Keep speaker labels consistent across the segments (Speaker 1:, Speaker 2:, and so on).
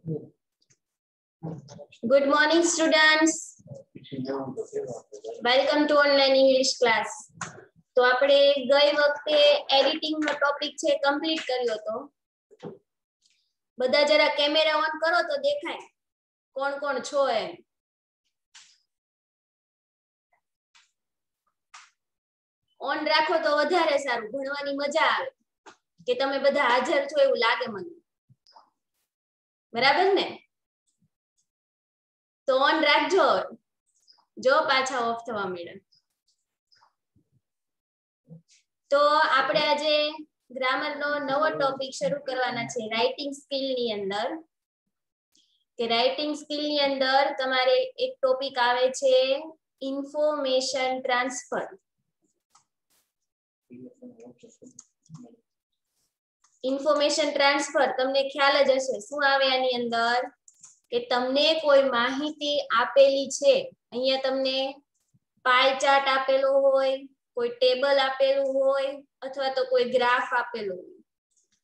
Speaker 1: Good morning, students. Welcome to online English class. તો આપણે ગઈ વખતે એડિટિંગ નો ટોપિક છે કમ્પ્લીટ કર્યો તો બધા જરા કેમેરા ઓન કરો તો દેખાય કોણ કોણ છો એમ. ઓન રાખો તો વધારે સારું, ભણવાની મજા આવે કે તમે બધા હાજર છો એવું લાગે મને. બરાબર ને? તો ઓન રાખજો, જો પાછા ઓફ થવા મળે. તો આપણે આજે ગ્રામર નો નવો ટોપિક શરૂ કરવાના છે રાઇટિંગ સ્કિલ ની અંદર. કે રાઇટિંગ સ્કિલ ની અંદર તમારે એક ટોપિક આવે છે ઇન્ફોર્મેશન ટ્રાન્સફર. ઇન્ફોર્મેશન ટ્રાન્સફર તમને ખ્યાલ જ હશે શું આવે આની અંદર, કે તમને કોઈ માહિતી આપેલી છે, અહીંયા તમને પાઈ ચાર્ટ આપેલો હોય, કોઈ ટેબલ આપેલું હોય અથવા તો કોઈ ગ્રાફ આપેલું હોય,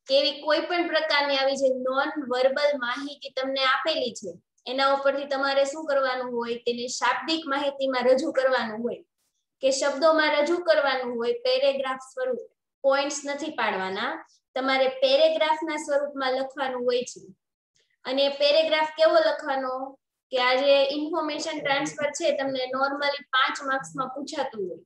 Speaker 1: કેવી કોઈ પણ પ્રકારની આવી જે નોન વર્બલ માહિતી તમને આપેલી છે એના ઉપરથી તમારે શું કરવાનું હોય, તેને શાબ્દિક માહિતીમાં રજૂ કરવાનું હોય કે શબ્દોમાં રજૂ કરવાનું હોય. પેરેગ્રાફ સ્વરૂપ, પોઈન્ટ્સ નથી પાડવાના, તમારે પેરેગ્રાફના સ્વરૂપમાં લખવાનું હોય છે. અને પેરેગ્રાફ કેવો લખવાનો, કે આ જે ઇન્ફોર્મેશન ટ્રાન્સફર છે તમને નોર્મલી 5 માર્ક્સમાં પૂછાતું હોય.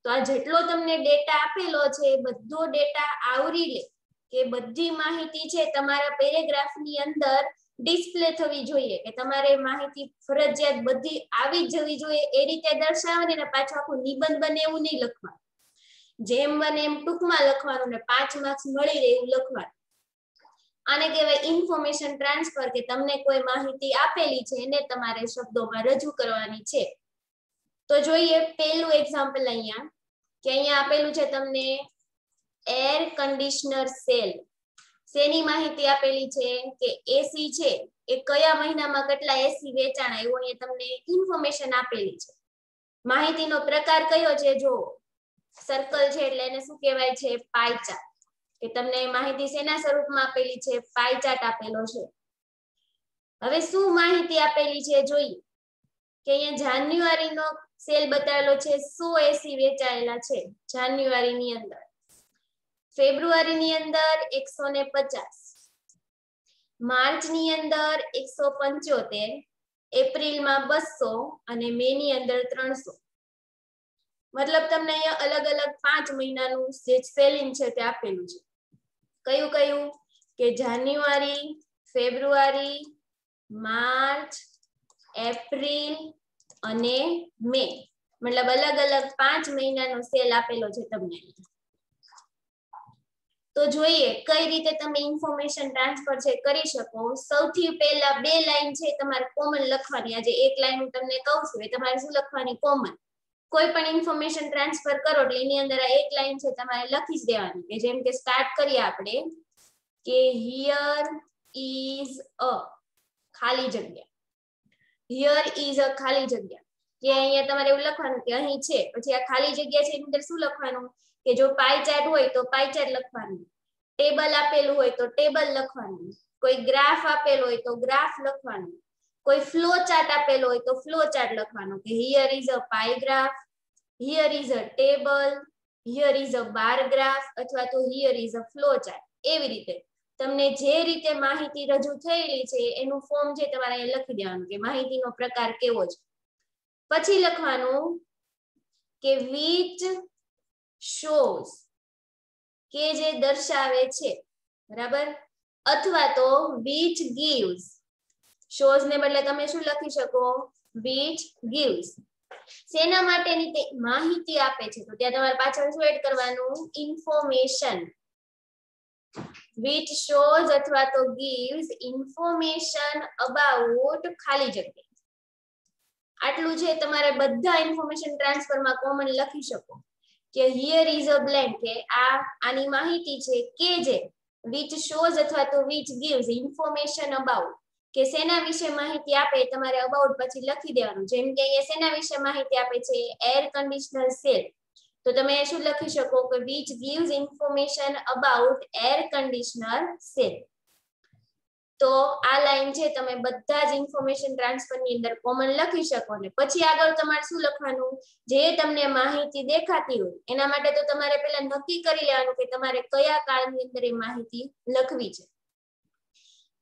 Speaker 1: તો આ જેટલો તમને ડેટા આપેલો છે બધો ડેટા આવરી લે કે બધી માહિતી છે તમારા પેરેગ્રાફની અંદર ડિસ્પ્લે થવી જોઈએ, કે તમારે માહિતી ફરજિયાત બધી આવી જવી જોઈએ એ રીતે દર્શાવવાની ને પાછું આખું નિબંધ બને એવું નહીં લખવાનું. જેમ બને એમ ટૂંકમાં લખવાનું ને 5 માર્ક્સ મળી રહે એવું લખવાનું. આને કહેવાય ઇન્ફોર્મેશન ટ્રાન્સફર, કે તમને કોઈ માહિતી આપેલી છે એને તમારે શબ્દોમાં રજૂ કરવાની છે. તો જોઈએ પહેલું એક્ઝામ્પલ અહીંયા, કે અહીંયા આપેલું છે તમને એર કન્ડિશનર સેલ. શેની માહિતી આપેલી છે, કે એસી છે એ કયા મહિનામાં કેટલા એસી વેચાણા એવું અહીંયા તમને ઇન્ફોર્મેશન આપેલી છે. માહિતીનો પ્રકાર કયો છે, જો સર્કલ છે એટલે એને શું કહેવાય છે, પાઈ ચાર્ટ. કે તમને માહિતી શેના સ્વરૂપમાં આપેલી છે, પાઈ ચાર્ટ આપેલો છે. હવે શું માહિતી આપેલી છે જોઈએ, કે અહીંયા જાન્યુઆરીનો સેલ બતાવેલો છે, 100 એસી વેચાયેલા છે જાન્યુઆરીની અંદર, ફેબ્રુઆરીની અંદર 150, માર્ચની અંદર 175, એપ્રિલમાં 200 અને મે ની અંદર 300. મતલબ તમને અહીંયા અલગ અલગ 5 મહિનાનું જે સેલિંગ છે તે આપેલું છે. કયું કયું, કે જાન્યુઆરી, ફેબ્રુઆરી, માર્ચ, એપ્રિલ અને મે. મતલબ અલગ અલગ 5 મહિનાનો સેલ આપેલો છે તમને. તો જોઈએ કઈ રીતે તમે ઇન્ફોર્મેશન ટ્રાન્સફર છે કરી શકો. સૌથી પહેલા 2 લાઈન છે તમારે કોમન લખવાની. આજે એક લાઈન હું તમને કહું છું એ તમારે શું લખવાની, કોમન. કોઈ પણ ઇન્ફોર્મેશન ટ્રાન્સફર કરો એટલે એની અંદર આ એક લાઈન છે તમારે લખી જ દેવાની. કે જેમ કે સ્ટાર્ટ કરીએ આપણે, કે હિયર ઇઝ અ ખાલી જગ્યા, હિયર ઇઝ અ ખાલી જગ્યા. કે અહીંયા તમારે એવું લખવાનું કે અહીં છે, પછી આ ખાલી જગ્યા છે એની અંદર શું લખવાનું, કે જો પાઈ ચાર્ટ હોય તો પાઈ ચાર્ટ લખવાનું, ટેબલ આપેલું હોય તો ટેબલ લખવાનું, કોઈ ગ્રાફ આપેલો હોય તો ગ્રાફ લખવાનું, કોઈ ફ્લો ચાર્ટ આપેલો હોય તો ફ્લો ચાર્ટ લખવાનો. કે here is a pi graph, here is a table, here is a bar graph અથવા તો here is a flow chart. એવી રીતે તમને જે રીતે માહિતી રજૂ થયેલી છે એનું ફોર્મ છે તમારે અહીંયા લખી દેવાનું, કે માહિતીનો પ્રકાર કેવો છે. પછી લખવાનું કે which shows, કે જે દર્શાવે છે, બરાબર, અથવા તો which gives. shows ને બદલે તમે શું લખી શકો, which gives. શેના માટેની તે માહિતી આપે છે, તો ત્યાં તમારે પાછળ શું એડ કરવાનું, ઇન્ફોર્મેશન. which shows અથવા તો gives information about ખાલી જગ્યા. આટલું છે તમારે બધા ઇન્ફોર્મેશન ટ્રાન્સફરમાં કોમન લખી શકો. કે હિયર ઇઝ અ બ્લેન્ક, કે આની માહિતી છે, કે જે which shows અથવા તો which gives information about, કે શેના વિશે માહિતી આપે તમારે અબાઉટ પછી લખી દેવાનું. જેમ કે અહીંયા શેના વિશે માહિતી આપે છે, એર કન્ડિશનર સેલ, તો તમે શું લખી શકો કે which gives information about air conditioner sale. તો આ લાઈન છે તમે બધા જ ઇન્ફોર્મેશન ટ્રાન્સફર ની અંદર કોમન લખી શકો ને પછી આગળ તમારે શું લખવાનું જે તમને માહિતી દેખાતી હોય એના માટે તો તમારે પહેલા નક્કી કરી લેવાનું કે તમારે કયા કાળની અંદર એ માહિતી લખવી છે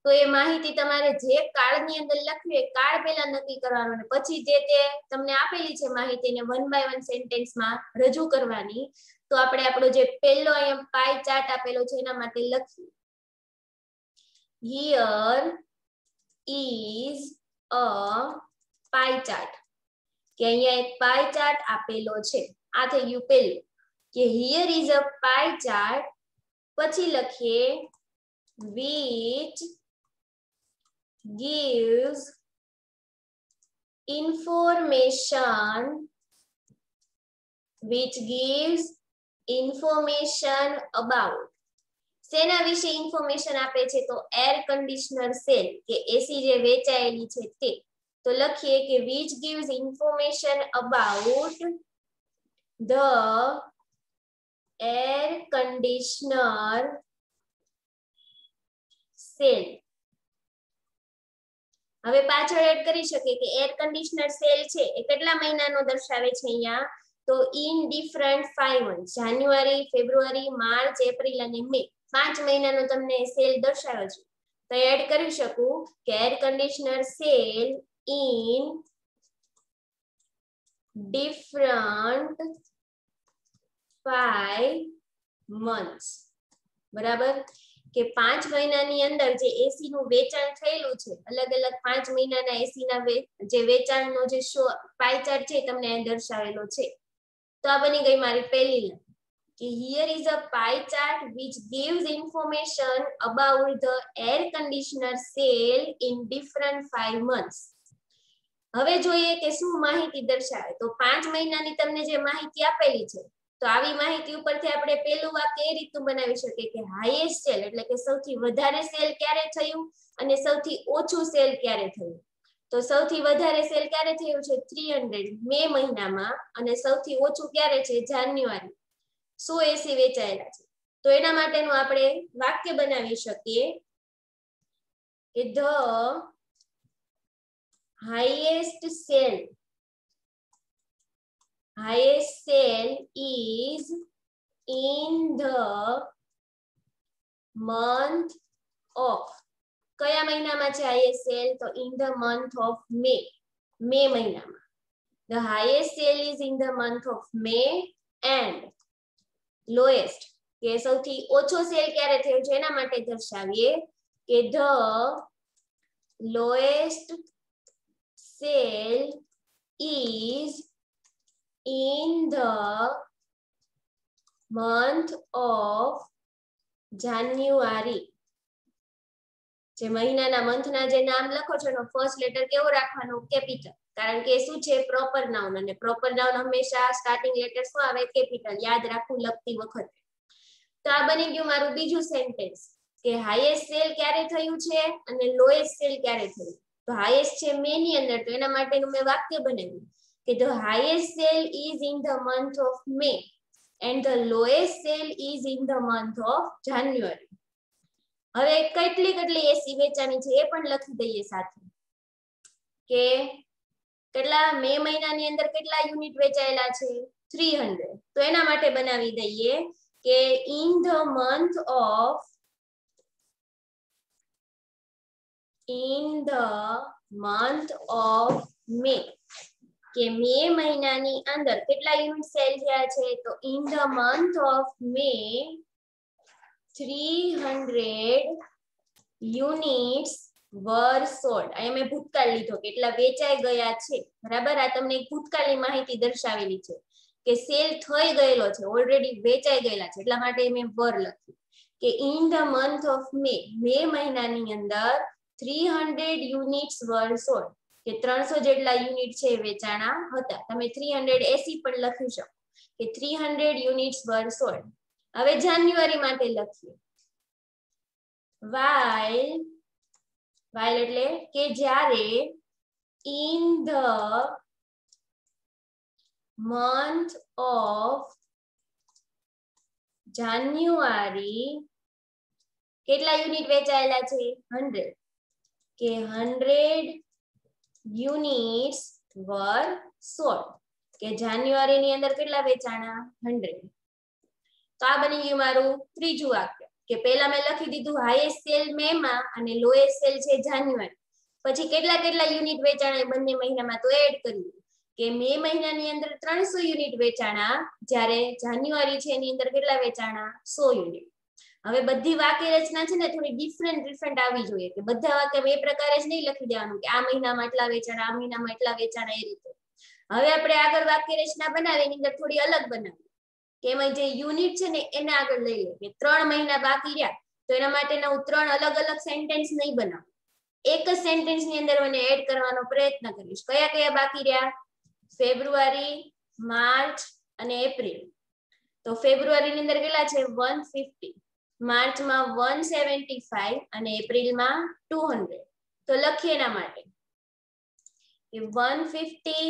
Speaker 1: તો એ માહિતી તમારે જે કાળની અંદર લખવી એ કાળ પહેલા નક્કી કરવાનો અને પછી જે તે તમને આપેલી છે માહિતીને 1 બાય 1 સેન્ટેન્સમાં રજૂ કરવાની તો આપણે આપણો જે પહેલો અહીંયા પાઈ ચાર્ટ આપેલો છે એના માટે લખીએ Here is a pie chart કે અહીંયા એક pie chart આપેલો છે આ થઈ ગયું પહેલું કે here is a pie chart પછી લખીએ which gives information about સેના વિશે ઇન્ફોર્મેશન આપે છે તો એર કન્ડિશનર સેલ કે એસી જે વેચાયેલી છે તે તો લખીએ કે which gives information about the air conditioner cell હવે પાછળ એડ કરી શકીએ કે એર કન્ડિશનર સેલ છે એ કેટલા મહિનાનો દર્શાવે છે અહીંયા તો in different 5 month January February March April અને મે 5 મહિનાનો તમને સેલ દર્શાવે છે તો એડ કરી શકું કે air conditioner cell in different 5 months બરાબર કે 5 મહિનાની અંદર જે એસી નું વેચાણ થયેલું છે અલગ અલગ 5 મહિનાના એસી ના જે વેચાણનો જે પાઈ ચાર્ટ છે તમને દર્શાવેલો છે તો આ બની ગઈ મારી પહેલી લાઈન કે here is a pie chart which gives information about the air conditioner sale in different 5 months હવે જોઈએ કે શું માહિતી દર્શાવે તો 5 મહિનાની તમને જે માહિતી આપેલી છે તો આવી માહિતી ઉપરથી આપણે પહેલું વાક્ય એ રીતનું બનાવી શકીએ કે હાઈએસ્ટ સેલ એટલે કે સૌથી વધારે સેલ ક્યારે થયું અને સૌથી ઓછું સેલ ક્યારે થયું તો સૌથી વધારે સેલ ક્યારે થયું છે 300 મે મહિનામાં અને સૌથી ઓછું ક્યારે છે જાન્યુઆરી 100 એસી વેચાયેલા છે તો એના માટેનું આપણે વાક્ય બનાવી શકીએ કે the highest sale is in the month of કયા મહિનામાં છે highest sale તો in the month of May મહિનામાં the highest sale is in the month of May and lowest કે સૌથી ઓછો સેલ ક્યારે થયો છે એના માટે દર્શાવીએ કે the lowest sale is in the month of January જે મહિનાના મંથના જે નામ લખો છો એનો ફર્સ્ટ લેટર કેવો રાખવાનો કેપિટલ કારણ કે શું છે પ્રોપર નાઉન અને પ્રોપર નાઉન હંમેશા સ્ટાર્ટિંગ લેટર શું આવે કેપિટલ યાદ રાખવું લખતી વખતે તો આ બની ગયું મારું બીજું સેન્ટેન્સ કે હાઈએસ્ટ સેલ ક્યારે થયું છે અને લોએસ્ટ સેલ ક્યારે થયું તો હાઈએસ્ટ છે મે ની અંદર તો એના માટેનું મેં વાક્ય બનાવ્યું કે the highest sale is in the month of May and the lowest sale is in the month of January હવે કેટલી એસી વેચાણી છે એ પણ લખી દઈએ સાથે કે કેટલા મે મહિનાની અંદર કેટલા યુનિટ વેચાયેલા છે 300 તો એના માટે બનાવી દઈએ કે in the month of May કે મે મહિનાની અંદર કેટલા યુનિટ સેલ થયા છે તો in the month of May 300 units were sold અહીંયા મેં ભૂતકાળ લીધો કેટલા વેચાઈ ગયા છે બરાબર આ તમને એક ભૂતકાળની માહિતી દર્શાવેલી છે કે સેલ થઈ ગયેલો છે ઓલરેડી વેચાઈ ગયેલા છે એટલા માટે મેં વર લખ્યું કે in the month of May મે મહિનાની અંદર 300 units were sold કે 300 જેટલા યુનિટ છે વેચાણા હતા તમે 380 પણ લખી શકો કે 300 units were sold હવે જાન્યુઆરી માટે લખીએ while એટલે કે જ્યારે in the month of January કેટલા યુનિટ વેચાયેલા છે 100 કે 100 યુનિટ્સ વર સોલ્ડ, કે જાન્યુઆરી ની અંદર કેટલા વેચાણા 100. તો આ બની ગયું મારું ત્રીજું વાક્ય, કે પહેલા મેં લખી દીધું હાઈએસ્ટ સેલ મે માં અને લોએસ્ટ સેલ છે જાન્યુઆરી. પછી કેટલા કેટલા યુનિટ વેચાણા બંને મહિનામાં તો એડ કર્યું, કે મે મહિનાની અંદર 300 યુનિટ વેચાણા, જ્યારે જાન્યુઆરી છે એની અંદર કેટલા વેચાણા 100 યુનિટ. હવે બધી વાક્ય રચના છે ને થોડી ડિફરન્ટ આવી જોઈએ, કે બધા વાક્ય એ પ્રકારે જ નહીં લખી દેવાનું કે આ મહિનામાં એટલા વેચાણા, આ મહિનામાં એટલા વેચાણા, એ રીતે. હવે આપણે આગળ વાક્ય રચના બનાવી એની અંદર થોડી અલગ બનાવી, કે એમાં જે યુનિટ છે ને એને આગળ લઈ લે, કે 3 મહિના બાકી રહ્યા તો એના માટેના હું 3 અલગ અલગ સેન્ટેન્સ નહીં બનાવું, એક જ સેન્ટેન્સ ની અંદર મને એડ કરવાનો પ્રયત્ન કરીશ. કયા કયા બાકી રહ્યા? ફેબ્રુઆરી, માર્ચ અને એપ્રિલ. તો ફેબ્રુઆરી ની અંદર કેટલા છે 150, માર્ચમાં 175 અને એપ્રિલમાં 200. તો લખીએ એના માટે કે 150,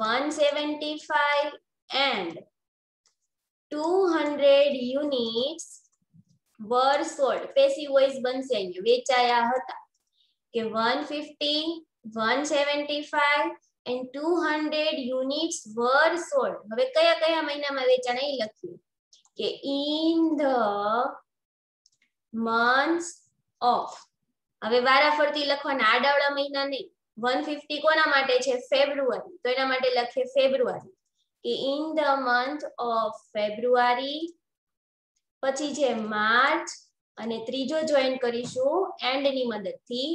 Speaker 1: 175 and 200 units were sold. Passive voice બનશે અહીંયા, વેચાયા હતા. કે 150, 175 and 200 units were sold. હવે કયા કયા મહિનામાં વેચાણા એ લખ્યું, કે in the months of. હવે વારાફરતી લખવાના, આડાવડા મહિના નહીં. 150 કોના માટે છે? ફેબ્રુઆરી, તો એના માટે લખીએ ફેબ્રુઆરી, કે in the month of February. પછી છે માર્ચ, અને ત્રીજો જોઈન કરીશું એન્ડ ની મદદથી,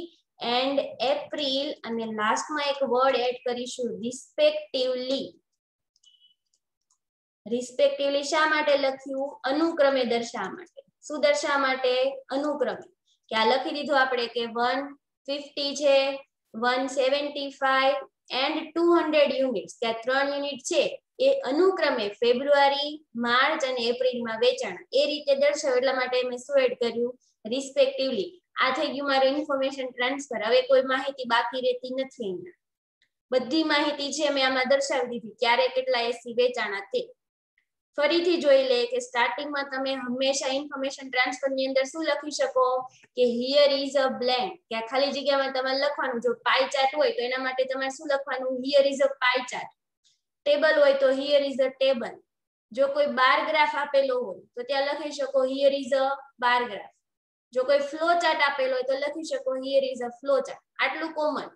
Speaker 1: એન્ડ એપ્રિલ, અને લાસ્ટમાં એક વર્ડ એડ કરીશું રિસ્પેક્ટિવલી. રિસ્પેક્ટિવલી શા માટે લખ્યું? અનુક્રમે દર્શાવવા માટે. શું દર્શાવવા માટે? અનુક્રમે. કે આ લખી દીધું આપણે કે 150 છે, 175 એન્ડ 200 યુનિટ્સ, કે આ 3 યુનિટ છે એ અનુક્રમે ફેબ્રુઆરી, માર્ચ અને એપ્રિલમાં વેચાણા, એ રીતે દર્શાવ. એટલા માટે મેં શું એડ કર્યું? રિસ્પેક્ટિવલી. આ થઈ ગયું મારું ઇન્ફોર્મેશન ટ્રાન્સફર. હવે કોઈ માહિતી બાકી રહેતી નથી. અહીંયા બધી માહિતી છે મેં આમાં દર્શાવી દીધી, ક્યારે કેટલા એસી વેચાણા તે. ફરીથી જોઈ લે કે સ્ટાર્ટિંગમાં તમે હંમેશા ઇન્ફોર્મેશન ટ્રાન્સફર ની અંદર શું લખી શકો, કે હિયર ઇઝ અ બ્લેન્ક, કે આ ખાલી જગ્યામાં તમારે લખવાનું. જો પાઈ ચાર્ટ હોય તો એના માટે તમારે શું લખવાનું? Here is a pie chart. Table હોય તો હિયર ઇઝ અ ટેબલ. જો કોઈ બાર ગ્રાફ આપેલો હોય તો ત્યાં લખી શકો here is a bar graph. જો કોઈ ફ્લો ચાર્ટ આપેલો હોય તો લખી શકો here is a flow chart. આટલું કોમન.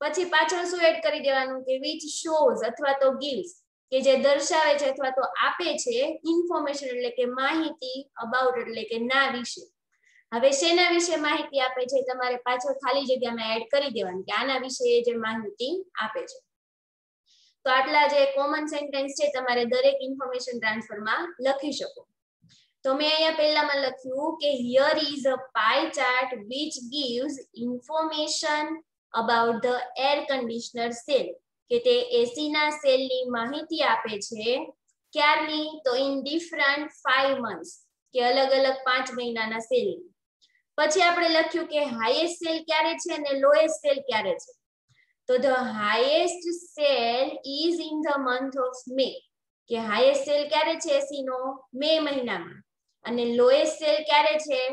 Speaker 1: પછી પાછળ શું એડ કરી દેવાનું, કે which shows અથવા તો gives, કે જે દર્શાવે છે અથવા તો આપે છે ઇન્ફોર્મેશન, એટલે કે માહિતી, અબાઉટ એટલે કે ના વિશે. હવે શેના વિશે માહિતી આપે છે તમારે પાછળ ખાલી જગ્યામાં એડ કરી દેવાની, કે આના વિશે જે માહિતી આપે છે. તો આટલા જે કોમન સેન્ટેન્સ છે તમારે દરેક ઇન્ફોર્મેશન ટ્રાન્સફરમાં લખી શકો. તો મેં અહીંયા પહેલામાં લખ્યું કે here is a pie chart which gives information about the air conditioner sale, કે તે એસી ના સેલ ની માહિતી આપે છે. ક્યારની? તો in different 5 months, કે અલગ અલગ 5 મહિનાના સેલ. પછી આપણે લખ્યું કે હાઈએસ્ટ સેલ ક્યારે છે અને લોએસ્ટ સેલ ક્યારે છે. તો the highest sale is in the month of May, કે હાઈએસ્ટ સેલ ક્યારે છે એસી નો? મે મહિનામાં. અને લોએસ્ટ સેલ ક્યારે છે?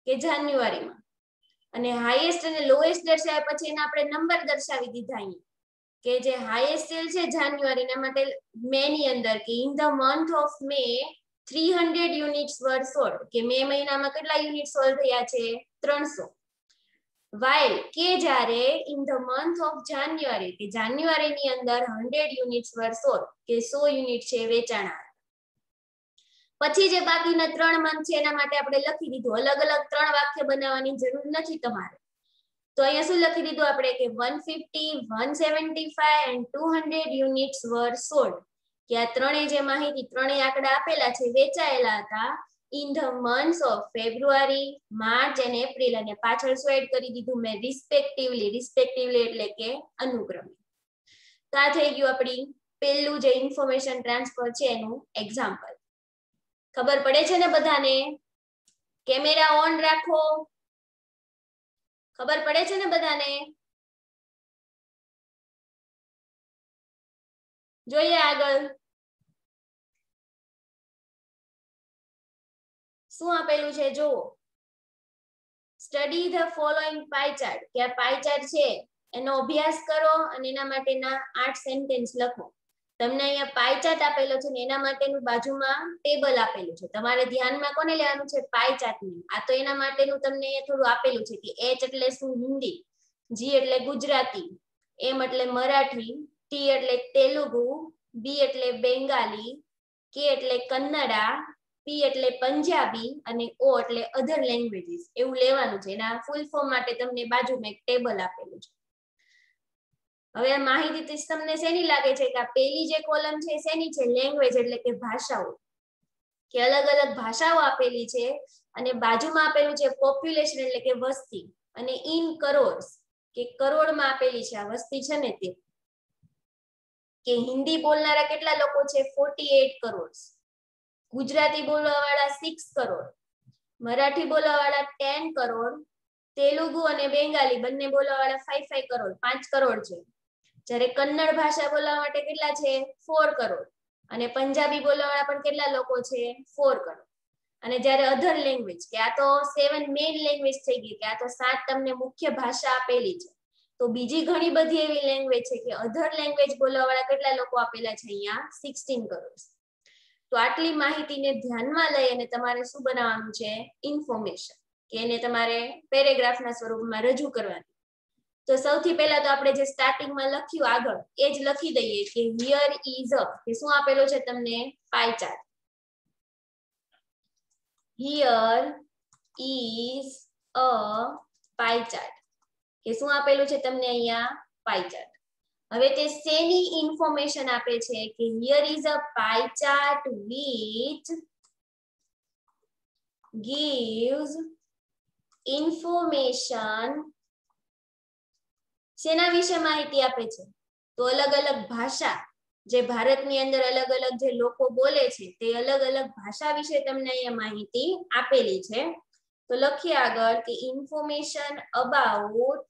Speaker 1: કે જાન્યુઆરીમાં. અને હાઈએસ્ટ અને લોએસ્ટ દર્શાવ્યા પછી એને આપણે નંબર દર્શાવી દીધા અહીંયા, કે જે હાઈએસ્ટ સેલ છે જાન્યુઆરીના માટે મે ની અંદર, કે in the month of May 300 units were sold, કે મે મહિનામાં કેટલા યુનિટ સોલ્ડ થયા છે? 300. while, કે જ્યારે ઇન ધ મંથ ઓફ જાન્યુઆરી, કે જાન્યુઆરી ની અંદર 100 યુનિટ્સ વર સોલ્ડ, કે 100 યુનિટ છે વેચાણા. પછી જે બાકીના 3 મંથ છે એના માટે આપણે લખી દીધું. અલગ અલગ 3 વાક્ય બનાવવાની જરૂર નથી તમારે. તો અહીંયા શું લખી દીધું આપણે, કે 150, 175 and 200 યુનિટ્સ વર સોલ્ડ, કે આ ત્રણેય જે માહિતી, ત્રણેય આંકડા આપેલા છે વેચાયેલા હતા in the months of February, March અને એપ્રિલ. અને પાછળ શું એડ કરી દીધું મેં? રિસ્પેક્ટિવલી. રિસ્પેક્ટિવલી એટલે કે અનુક્રમે. તો આ થઈ ગયું આપણી પહેલું જે ઇન્ફોર્મેશન ટ્રાન્સફર છે એનું એક્ઝામ્પલ. ખબર પડે છે ને બધાને? કેમેરા ઓન રાખો. ખબર પડે છે ને બધાને? જોઈએ આગળ શું આપેલું છે. જુઓ, study the following pi chart, કે આ પાઈ ચાર્ટ છે એનો અભ્યાસ કરો અને એના માટેના 8 સેન્ટેન્સ લખો. તમને અહીંયા પાઈ ચાર્ટ આપેલો છે ને એના માટેનું બાજુમાં ટેબલ આપેલું છે. તમારે ધ્યાનમાં કોને લેવાનું છે? પાઈ ચાર્ટની. આ તો એના માટેનું તમને થોડું આપેલું છે કે એચ એટલે શું? હિન્દી, જી એટલે ગુજરાતી, એમ એટલે મરાઠી, ટી એટલે તેલુગુ, બી એટલે બેંગાલી, કે એટલે કન્નડા, પી એટલે પંજાબી અને ઓ એટલે અધર લેંગ્વેજીસ એવું લેવાનું છે. એના ફૂલ ફોર્મ માટે તમને બાજુમાં એક ટેબલ આપેલું છે. હવે આ માહિતી તમને શેની લાગે છે કે આ પહેલી જે કોલમ છે શેની છે? લેંગ્વેજ એટલે કે ભાષાઓ, કે અલગ અલગ ભાષાઓ આપેલી છે અને બાજુમાં આપેલું છે પોપ્યુલેશન એટલે કે વસ્તી અને ઇન કરોડ્સ કે કરોડમાં આપેલી છે આ વસ્તી છે ને તે, કે હિન્દી બોલનારા કેટલા લોકો છે? 48 કરોડ, ગુજરાતી બોલવાવાળા 6 કરોડ, મરાઠી બોલવાવાળા 10 કરોડ, તેલુગુ અને બેંગાલી બંને બોલવાવાળા 5 કરોડ, 5 કરોડ છે. જ્યારે કન્નડ ભાષા બોલવા માટે કેટલા છે? 4 કરોડ અને પંજાબી બોલવાવાળા પણ કેટલા લોકો છે? 4 કરોડ. અને જ્યારે અધર લેંગ્વેજ, કે આ તો 7 મેઇન લેંગ્વેજ થઈ ગઈ, કે આ તો 7 તમને મુખ્ય ભાષા આપેલી છે. તો બીજી ઘણી બધી એવી લેંગ્વેજ છે કે અધર લેંગ્વેજ બોલવાવાળા કેટલા લોકો આપેલા છે? અહીંયા 16 કરોડ. તો આટલી માહિતીને ધ્યાનમાં લઈ અને તમારે શું બનાવવાનું છે? ઇન્ફોર્મેશન, કે એને તમારે પેરેગ્રાફના સ્વરૂપમાં રજૂ કરવાની. તો સૌથી પહેલા તો આપણે જે સ્ટાર્ટિંગમાં લખ્યું આગળ એ જ લખી દઈએ કે હિયર ઇઝ અ, કે શું આપેલો છે તમને? Pie chart. Here is a pie chart, કે શું આપેલું છે તમને અહીંયા? Pie chart. હવે તે શેની ઇન્ફોર્મેશન આપે છે? કે here is a pie chart which gives information. શેના વિશે માહિતી આપે છે? તો અલગ અલગ ભાષા જે ભારતની અંદર અલગ અલગ જે લોકો બોલે છે તે અલગ અલગ ભાષા વિશે તમને અહીંયા માહિતી આપેલી છે. તો લખીએ આગળ કે information about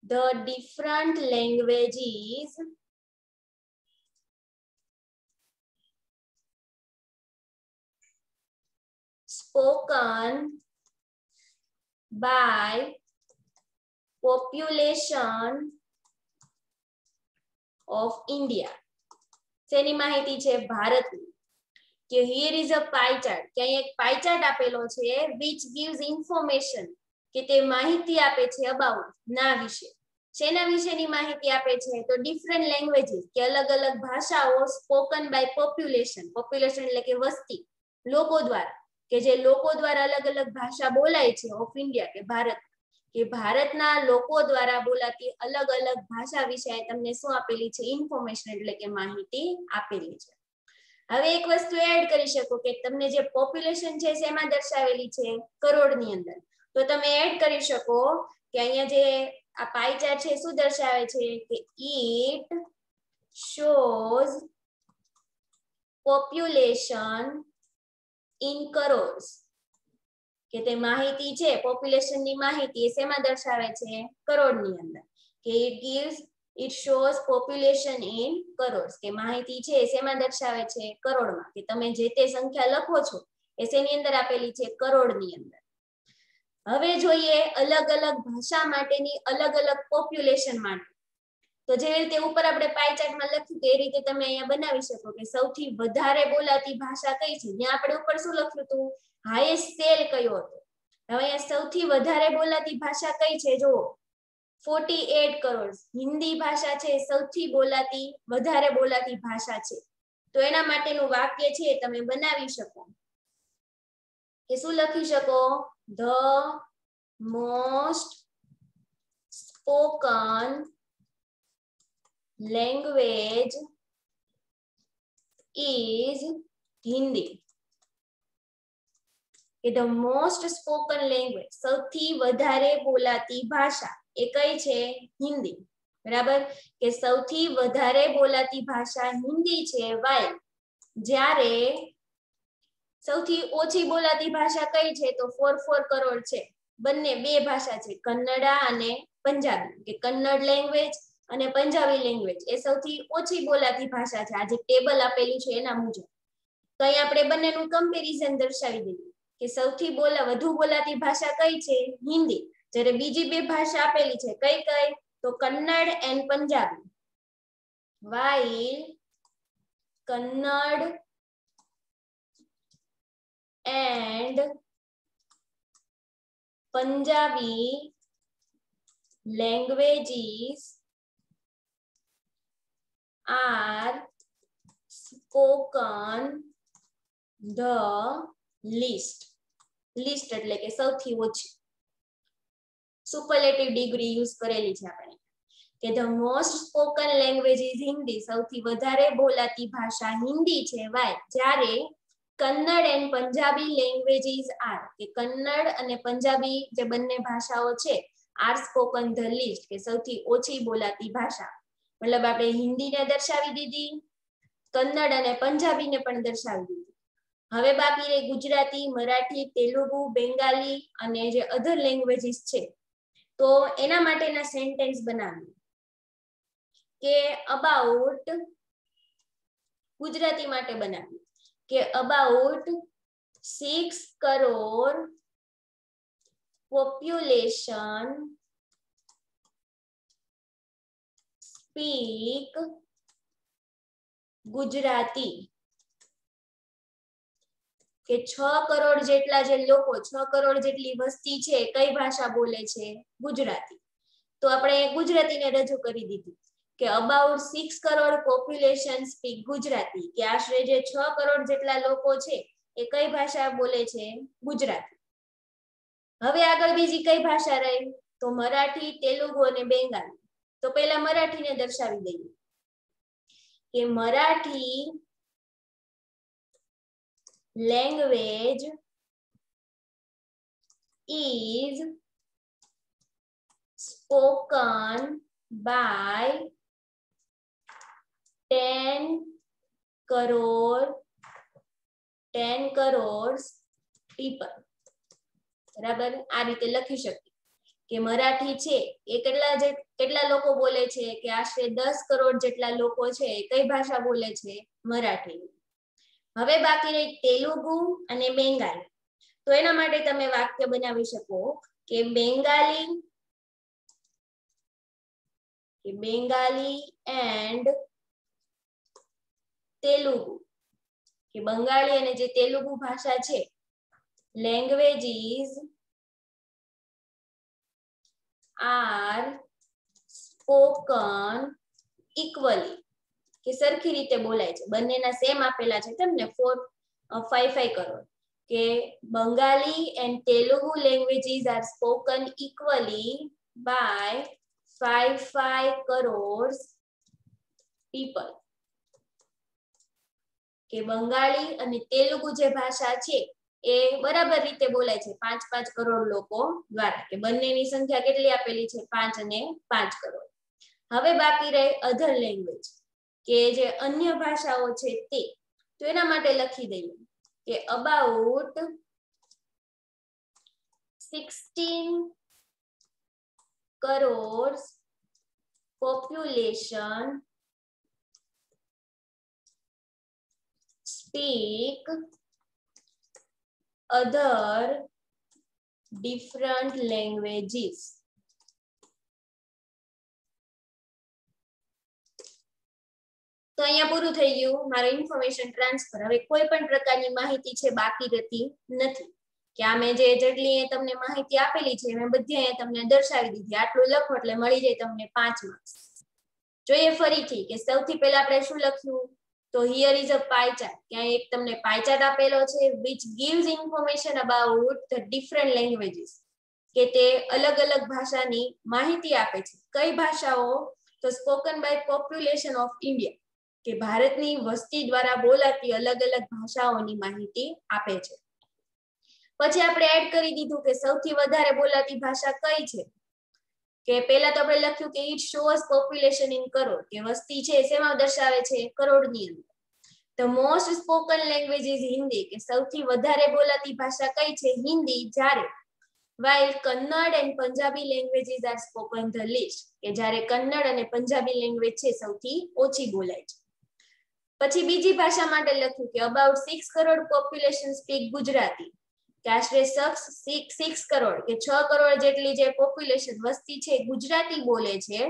Speaker 1: the different languages spoken by population of India. શેની માહિતી છે? ભારતની. કે here is a pie chart, કે અહીં એક પાઈ ચાર્ટ આપેલો છે which gives information, કે તે માહિતી આપે છે about, ના વિશે. શેના વિશેની માહિતી આપે છે? તો ડિફરન્ટ લેંગ્વેજીસ, કે અલગ અલગ ભાષાઓ સ્પોકન બાય પોપ્યુલેશન, પોપ્યુલેશન એટલે કે વસ્તી, લોકો દ્વારા, કે જે લોકો દ્વારા અલગ અલગ ભાષા બોલાય છે ઓફ ઇન્ડિયા, કે ભારત, કે ભારતના લોકો દ્વારા બોલાતી અલગ અલગ ભાષા વિશે તમને શું આપેલી છે? ઇન્ફોર્મેશન એટલે કે માહિતી આપેલી છે. હવે એક વસ્તુ એડ કરી શકો કે તમને જે પોપ્યુલેશન છે શેમાં દર્શાવેલી છે? કરોડની અંદર. તો તમે એડ કરી શકો કે અહીંયા જે આ પાઈ ચાર્ટ છે શું દર્શાવે છે? કે it shows population in crores, કે તે માહિતી છે પોપ્યુલેશનની માહિતી એ શેમાં દર્શાવે છે? કરોડની અંદર. કે it shows population in crores, કે માહિતી છે શેમાં દર્શાવે છે? કરોડમાં. કે તમે જે તે સંખ્યા લખો છો એ શેની અંદર આપેલી છે? કરોડની અંદર. હવે જોઈએ અલગ અલગ ભાષા માટેની અલગ અલગ પોપ્યુલેશન માટે. તો જે રીતે ઉપર આપણે પાઈ ચાર્ટમાં લખ્યું તે રીતે તમે અહીંયા બનાવી શકો કે સૌથી વધારે બોલાતી ભાષા કઈ છે? ત્યાં આપણે ઉપર શું લખ્યું હતું? હાઈએસ્ટ સેલ કયો હતો. હવે અહીંયા સૌથી વધારે બોલાતી ભાષા કઈ છે? જો 48 કરોડ હિન્દી ભાષા છે સૌથી બોલાતી, વધારે બોલાતી ભાષા છે. તો એના માટેનું વાક્ય છે તમે બનાવી શકો કે શું લખી શકો? The most spoken language is Hindi. કે the most spoken language, સૌથી વધારે બોલાતી ભાષા એ કઈ છે? હિન્દી. બરાબર, કે સૌથી વધારે બોલાતી ભાષા હિન્દી છે. while જ્યારે સૌથી ઓછી બોલાતી ભાષા કઈ છે? તો 4 કરોડ છે. બંને બે ભાષા છે, કન્નડા અને પંજાબી, કે કન્નડ લેંગ્વેજ અને પંજાબી લેંગ્વેજ એ સૌથી ઓછી બોલાતી ભાષા છે. આ જે ટેબલ આપેલું છે એના મુજબ. તો અહીં આપણે બંનેનું કમ્પેરિઝન દર્શાવી દઈએ કે સૌથી વધુ બોલાતી ભાષા કઈ છે? હિન્દી. જ્યારે બીજી બે ભાષા આપેલી છે, કઈ કઈ? તો Kannada and Punjabi. while Kannada and Punjabi languages are spoken the least. Least એટલે કે સૌથી ઓછી. સુપરલેટિવ ડિગ્રી યુઝ કરેલી છે આપણે કે the most spoken language is Hindi. સૌથી વધારે બોલાતી ભાષા હિન્દી છે. વાય જ્યારે Kannada and Punjabi languages are કે કન્નડ અને પંજાબી જે બંને ભાષાઓ છે આર સ્પોકન ધ લીસ્ટ કે સૌથી ઓછી બોલાતી ભાષા. મતલબ આપણે હિન્દીને દર્શાવી દીધી, કન્નડ અને પંજાબીને પણ દર્શાવી દીધી. હવે બાકી રહી ગુજરાતી, મરાઠી, તેલુગુ, બેંગાલી અને જે અધર લેંગ્વેજીસ છે તો એના માટેના સેન્ટેન્સ બનાવીએ કે અબાઉટ ગુજરાતી માટે બનાવીએ કે about 6 crore population speak Gujarati. કે 6 કરોડ જેટલા જે લોકો 6 કરોડ જેટલી વસ્તી છે કઈ ભાષા બોલે છે? ગુજરાતી. તો આપણે ગુજરાતીને રજૂ કરી દીધી કે about 6 crore population speak Gujarati કે આશરે જે 6 કરોડ જેટલા લોકો છે એ કઈ ભાષા બોલે છે? ગુજરાતી. હવે આગળ બીજી કઈ ભાષા રહી? તો મરાઠી, તેલુગુ અને બેંગાલી. તો પહેલા મરાઠીને દર્શાવી દઈએ કે Marathi language is spoken by 10 crores people. બરાબર, આ રીતે લખી શકીએ કે મરાઠી છે એ કેટલા લોકો બોલે છે કે આશરે 10 કરોડ જેટલા લોકો છે કઈ ભાષા બોલે છે? મરાઠી. હવે બાકી રહી તેલુગુ અને બેંગાલી. તો એના માટે તમે વાક્ય બનાવી શકો કે બેંગાલી એન્ડ તેલુગુ કે બંગાળી અને જે તેલુગુ ભાષા છે લેંગ્વેજીસ આર સ્પોકન ઇક્વલી કે સરખી રીતે બોલાય છે. બંનેના સેમ આપેલા છે તમને 5 કરોડ કે Bengali and Telugu languages are spoken equally by 5 crores people. કે બંગાળી અને તેલુગુ જે ભાષા છે એ બરાબર રીતે બોલાય છે 5 કરોડ લોકો દ્વારા કે બંનેની સંખ્યા કેટલી આપેલી છે? 5 અને 5 કરોડ. હવે બાકી રહે અધર લેંગ્વેજ કે જે અન્ય ભાષાઓ છે તે. તો એના માટે લખી દઈએ કે about 16 crores population speak other different languages. તો અહીંયા પૂરું થઈ ગયું મારું ઇન્ફોર્મેશન ટ્રાન્સફર. હવે કોઈ પણ પ્રકારની માહિતી છે બાકી રહેતી નથી કે આ મેં જેટલી તમને માહિતી આપેલી છે મેં બધી અહીંયા તમને દર્શાવી દીધી. આટલું લખો એટલે મળી જાય તમને 5 માર્ક્સ. જોઈએ ફરીથી કે સૌથી પહેલા આપણે શું લખ્યું? તો here is a pie chart. ત્યાં એક તમને pie chart આપેલો છે which gives information about the different languages કે તે અલગ અલગ ભાષાની માહિતી આપે છે. કઈ ભાષાઓ? તો spoken by population of India કે ભારતની વસ્તી દ્વારા બોલાતી અલગ અલગ ભાષાઓની માહિતી આપે છે. પછી આપણે એડ કરી દીધું કે સૌથી વધારે બોલાતી ભાષા કઈ છે? કે પહેલા તો આપણે લખ્યું કે it shows population in crore કે વસ્તી છે શેમાં દર્શાવે છે? કરોડની અંદર. The most spoken language is Hindi કે સૌથી વધારે બોલાતી ભાષા કઈ છે? હિન્દી. જ્યારે while Kannada and Punjabi languages are spoken the least કે જ્યારે કન્નડ અને પંજાબી લેંગ્વેજ છે સૌથી ઓછી બોલાય છે. પછી બીજી ભાષા માટે લખ્યું કે about 6 crore population speak Gujarati કે આશરે 6 કરોડ કે 6 કરોડ જેટલી જે પોપ્યુલેશન વસ્તી છે ગુજરાતી બોલે છે.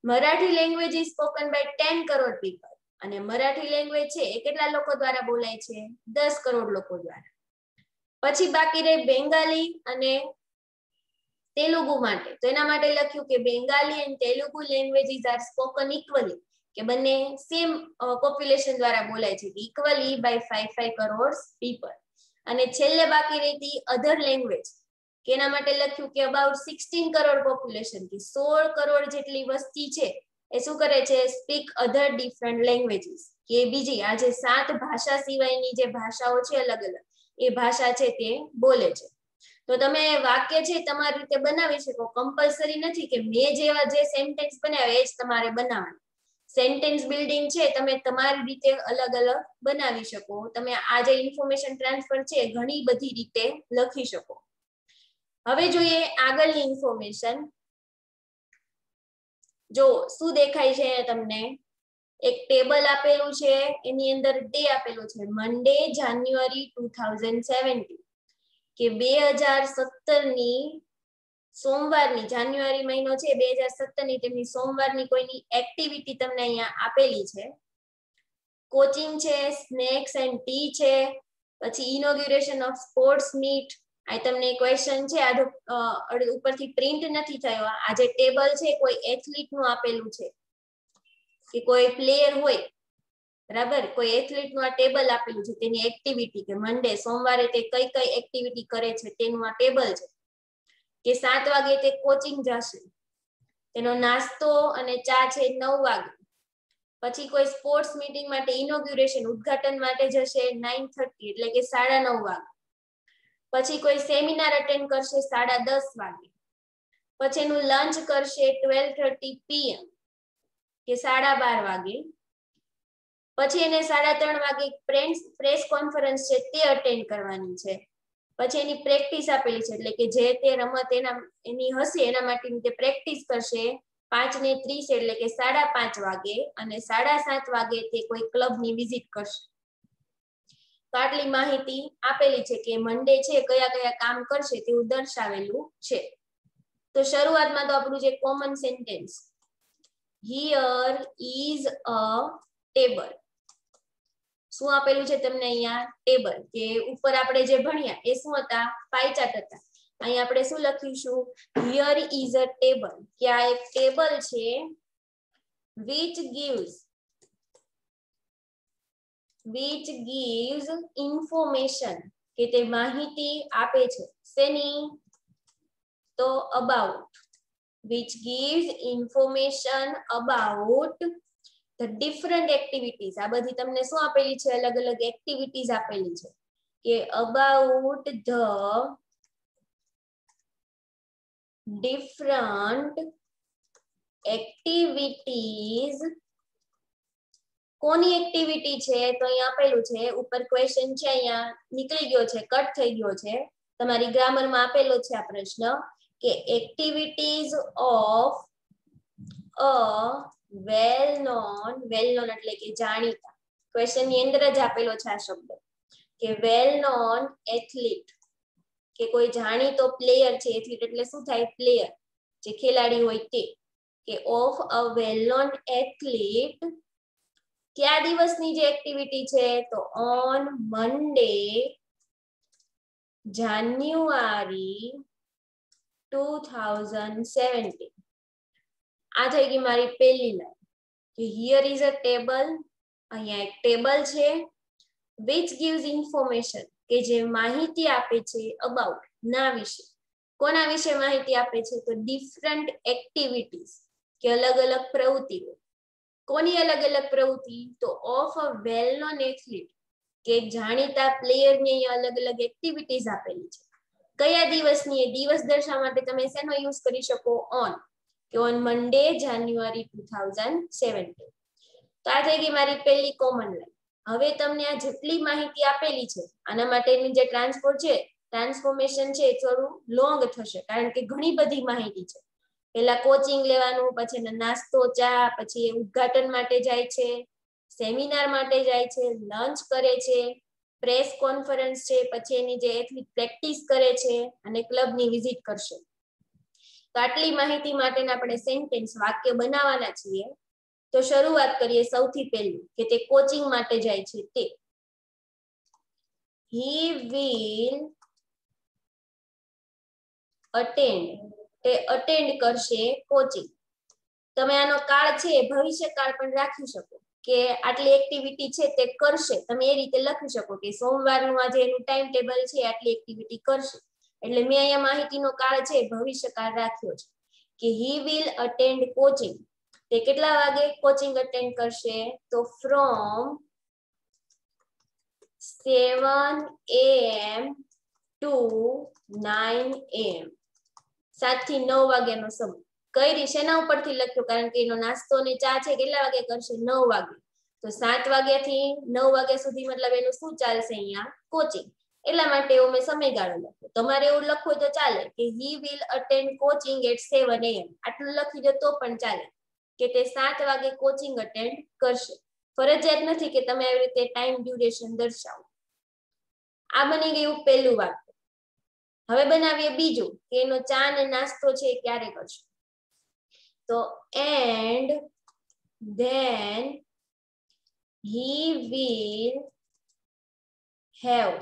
Speaker 1: Marathi language is spoken by 10 crore people, અને મરાઠી લેંગ્વેજ છે એ કેટલા લોકો દ્વારા બોલાય છે? 10 કરોડ લોકો દ્વારા. પછી બાકી રહી બેંગાલી અને તેલુગુ માટે. તો એના માટે લખ્યું કે Bengali and Telugu languages are spoken equally, કે બંને સેમ પોપ્યુલેશન દ્વારા બોલાય છે, ઇક્વલી બાય 5 કરોડ પીપલ. અને છેલ્લે બાકી રહેતી અધર લેંગ્વેજ, કે એના માટે લખ્યું કે અબાઉટ 16 કરોડ પોપ્યુલેશન, કે 16 કરોડ જેટલી વસ્તી છે એ શું કરે છે? સ્પીક અધર ડિફરન્ટ લેંગ્વેજીસ, કે બીજી આ જે 7 ભાષા સિવાયની જે ભાષાઓ છે અલગ અલગ, એ ભાષા છે તે બોલે છે. તો તમે વાક્ય છે તમારી રીતે બનાવી શકો. કમ્પલસરી નથી કે મેં જેવા જે સેન્ટેન્સ બનાવ્યા એ જ તમારે બનાવવાના. સેન્ટેન્સ બિલ્ડિંગ છે તમે તમારી રીતે અલગ અલગ બનાવી શકો. તમે આ જે ઇન્ફોર્મેશન ટ્રાન્સફર છે ઘણી બધી રીતે લખી શકો. હવે જોઈએ આગળની ઇન્ફોર્મેશન. જો શું દેખાય છે તમને? એક ટેબલ આપેલું છે, એની અંદર ડે આપેલો છે મંડે જાન્યુઆરી 2017, કે 2017 ની સોમવારની, જાન્યુઆરી મહિનો છે 2017 ની, તેમની સોમવારની કોઈની એક્ટિવિટી તમને અહીંયા આપેલી છે. કોચિંગ છે, સ્નેક્સ એન્ડ ટી છે, પછી ઇનોગ્યુરેશન ઓફ સ્પોર્ટ્સ મીટ. આ તમને ક્વેશ્ચન છે, આ ઉપરથી પ્રિન્ટ નથી થયો. આ જે ટેબલ છે કોઈ એથ્લીટ નું આપેલું છે, કે કોઈ પ્લેયર હોય, બરાબર, કોઈ એથ્લીટ નું આ ટેબલ આપેલું છે, તેની એક્ટિવિટી, કે મંડે સોમવારે તે કઈ કઈ એક્ટિવિટી કરે છે તેનું આ ટેબલ છે. કે 7 વાગે તે કોચિંગ જશે, તેનો નાસ્તો અને ચા છે 9 વાગે. પછી કોઈ સ્પોર્ટ્સ મીટિંગ માટે ઇનોગ્યુરેશન, ઉદ્ઘાટન માટે જશે 9:30, એટલે કે 9:30 વાગે. પછી કોઈ સેમિનાર અટેન્ડ કરશે 10:30 વાગે. પછી એનું લંચ કરશે 12:30 PM, કે 12:30 વાગે. પછી એને 3:30 વાગે પ્રેસ કોન્ફરન્સ છે તે અટેન્ડ કરવાની છે. પછી એની પ્રેક્ટિસ આપેલી છે, એટલે કે જે તે રમત એની હશે એના માટેની તે પ્રેક્ટિસ કરશે 5:30, એટલે કે 5:30 વાગે. અને 7:30 વાગે તે કોઈ ક્લબની વિઝિટ કરશે. તો આટલી માહિતી આપેલી છે કે મંડે છે કયા કયા કામ કરશે તેવું દર્શાવેલું છે. તો શરૂઆતમાં તો આપણું જે common sentence, here is a table. શું આપેલું છે તમને અહીંયા? ટેબલ. કે ઉપર આપણે જે ભણ્યા એ શું હતા? પાઈ ચાર્ટ હતા. અહીં આપણે શું લખીશું? હિયર ઇઝ અ ટેબલ, કે આ એક ટેબલ છે which gives information, કે તે માહિતી આપે છે. શેની? તો about, which gives information about the different activities. આ બધી તમને શું આપેલી છે? અલગ અલગ એક્ટિવિટીઝ આપેલી છે, કે about the different activities. કોની એક્ટિવિટી છે? તો અહીંયા આપેલું છે, ઉપર ક્વેશ્ચન છે, અહીંયા નીકળી ગયો છે, કટ થઈ ગયો છે. તમારી ગ્રામરમાં આપેલો છે આ પ્રશ્ન, કે activities of a well known એટલે કે જાણીતા. ક્વેશ્ચન ની અંદર જ આપેલો છે આ શબ્દ, કે વેલ નોન એથ્લીટ, કે કોઈ જાણીતો પ્લેયર છે. એથ્લીટ એટલે શું થાય? પ્લેયર, જે ખેલાડી હોય તે. કે of a well known athlete, કયા દિવસની જે એક્ટિવિટી છે? તો ઓન મંડે જાન્યુઆરી 2017. આ થઈ ગઈ મારી પહેલી લાઈન, કે હિયર ઇઝ અ ટેબલ. અહીંયા એક ટેબલ છે, which gives information, કે જે માહિતી આપે છે about, ના વિશે. કોના વિશે માહિતી આપે છે? તો ડિફરન્ટ એક્ટિવિટીઝ, કે અલગ અલગ પ્રવૃત્તિઓ. કોની અલગ અલગ પ્રવૃત્તિ? તો of a well known athlete, કે એક જાણીતા પ્લેયરની અહીંયા અલગ અલગ એક્ટિવિટીઝ આપેલી છે. કયા દિવસની? એ દિવસ દર્શાવવા માટે તમે શેનો યુઝ કરી શકો? ઓન, કે ઓન મંડે જાન્યુઆરી 2017. તો આ થઈ ગઈ મારી પહેલી કોમન લાઈન. હવે તમને આ જેટલી માહિતી આપેલી છે આના માટેની જે ટ્રાન્સફોર્મેશન છે એ થોડું લોંગ થશે, કારણ કે ઘણી બધી માહિતી છે. પેલા કોચિંગ લેવાનું, પછી નાસ્તો ચા, પછી ઉદ્ઘાટન માટે જાય છે, સેમિનાર માટે જાય છે, લંચ કરે છે, પ્રેસ કોન્ફરન્સ છે, પછી એની જે એથ્લેટ પ્રેક્ટિસ કરે છે અને ક્લબની વિઝિટ કરશે. તો આટલી માહિતી માટેના આપણે સેન્ટેન્સ વાક્ય બનાવવાના છીએ. તો શરૂઆત કરીએ સૌથી પહેલું કે તે કોચિંગ માટે જાય છે તે. He will attend, તે અટેન્ડ કરશે કોચિંગ. તમે આનો કાળ છે ભવિષ્યકાળ પણ રાખી શકો કે આટલી એક્ટિવિટી છે તે કરશે. તમે એ રીતે લખી શકો કે સોમવારનું આજે એનું ટાઈમ ટેબલ છે, આટલી એક્ટિવિટી કરશે. એટલે મેં અહીંયા માહિતીનો કાળ છે ભવિષ્યકાળ રાખ્યો છે કે he will attend coaching. તે કેટલા વાગે કોચિંગ અટેન્ડ કરશે? તો from 7 AM to 9 AM. 7 થી 9 વાગ્યાનો સમય. કઈ રીતે એના ઉપરથી લખ્યો? કારણ કે એનો નાસ્તો ને ચા છે કેટલા વાગે કરશે? 9 વાગે. તો 7 વાગ્યાથી 9 વાગ્યા સુધી મતલબ એનું શું ચાલશે? અહીંયા કોચિંગ. એટલા માટે એવો મેં સમયગાળો લખ્યો. તમારે એવું લખવું તો ચાલે કે he will attend coaching at 7 AM. આટલું લખી દો તો પણ ચાલે કે તે 7 વાગે કોચિંગ અટેન્ડ કરશે. ફરજિયાત નથી કે તમે આવી રીતે ટાઈમ ડ્યુરેશન દર્શાવો. આ બની ગયું પહેલું વાક્ય. હવે બનાવીએ બીજું કે એનો ચા અને નાસ્તો છે ક્યારે કરશે? તો and then he will have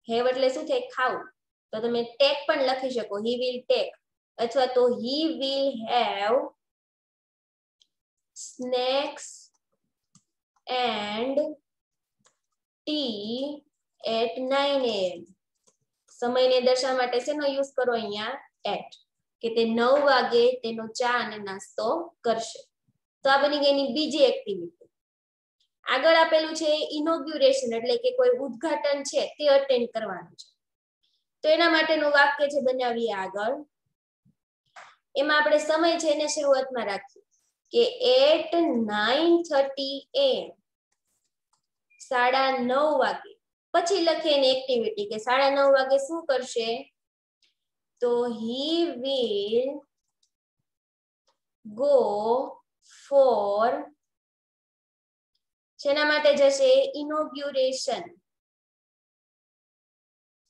Speaker 1: એટલે શું થાય? ખાવું. તો તમે take પણ લખી શકો, he will take, અથવા તો he will have snacks and tea at 9 AM. સમયને દર્શાવવા માટે શેનો યુઝ કરો અહીંયા? at. કે તે 9 વાગે તેનો ચા અને નાસ્તો કરશે. તો આ બની ગઈ એની બીજી એક્ટિવિટી. આગળ આપેલું છે ઇનોગ્યુરેશન, એટલે કે કોઈ ઉદ્ઘાટન છે તે અટેન્ડ કરવાનું છે. તો એના માટેનું વાક્ય છે બનાવીએ આગળ. એમાં આપણે સમય છે એને શરૂઆતમાં રાખીએ કે at 9:30 AM. 9:30 વાગે. પછી લખીએ એની એક્ટિવિટી કે 9:30 વાગે શું કરશે? તો he will go for, શેના માટે જશે? ઇનોગ્યુરેશન.